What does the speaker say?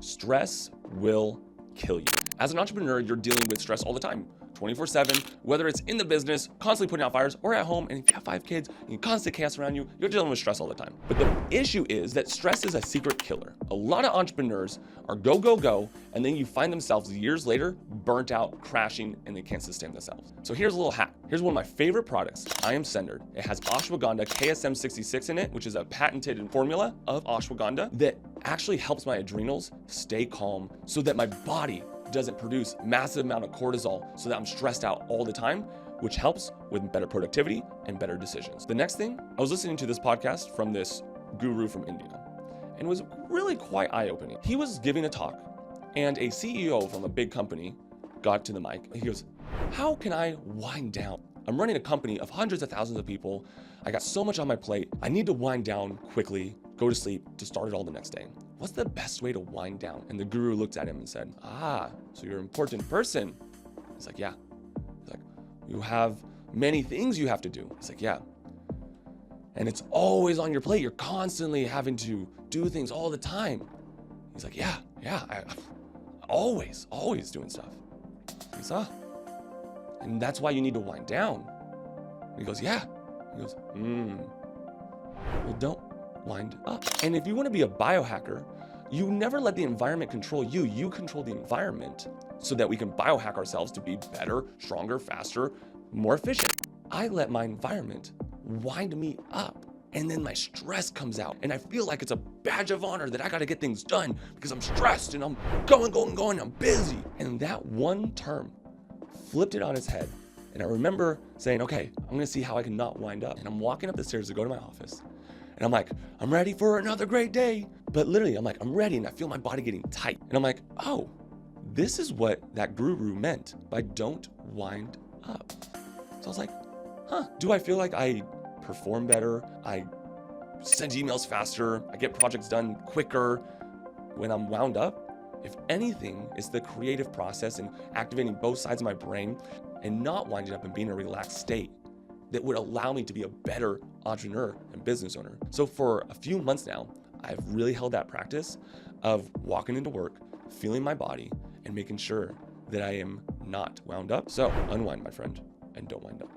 Stress will kill you. As an entrepreneur, you're dealing with stress all the time, 24/7, whether it's in the business, constantly putting out fires, or at home, and if you have 5 kids, and constant chaos around you, you're dealing with stress all the time. But the issue is that stress is a secret killer. A lot of entrepreneurs are go, go, go, and then you find themselves years later, burnt out, crashing, and they can't sustain themselves. So here's a little hack. Here's one of my favorite products, I Am Centered. It has ashwagandha KSM66 in it, which is a patented formula of ashwagandha that actually helps my adrenals stay calm so that my body doesn't produce massive amount of cortisol so that I'm stressed out all the time, which helps with better productivity and better decisions. The next thing, I was listening to this podcast from this guru from India, and it was really quite eye-opening. He was giving a talk, and a CEO from a big company got to the mic. He goes, how can I wind down? I'm running a company of hundreds of thousands of people. I got so much on my plate. I need to wind down quickly, go to sleep to start it all the next day. What's the best way to wind down? And the guru looked at him and said, so you're an important person. He's like, yeah. He's like, you have many things you have to do. He's like, yeah. And it's always on your plate. You're constantly having to do things all the time. He's like, yeah, I always doing stuff. He's and that's why you need to wind down. And he goes, yeah. He goes, well, don't wind up. And if you want to be a biohacker, you never let the environment control you. You control the environment so that we can biohack ourselves to be better, stronger, faster, more efficient. I let my environment wind me up. And then my stress comes out. And I feel like it's a badge of honor that I got to get things done because I'm stressed and I'm going, I'm busy. And that one term flipped it on its head. And I remember saying, okay, I'm going to see how I can not wind up. And I'm walking up the stairs to go to my office. And I'm like, I'm ready for another great day. But literally, I'm like, I'm ready. And I feel my body getting tight. And I'm like, oh, this is what that guru meant by don't wind up. So I was like, do I feel like I perform better? I send emails faster. I get projects done quicker when I'm wound up? If anything, it's the creative process and activating both sides of my brain and not winding up and being in a relaxed state that would allow me to be a better entrepreneur and business owner. So for a few months now, I've really held that practice of walking into work, feeling my body, and making sure that I am not wound up. So unwind, my friend, and don't wind up.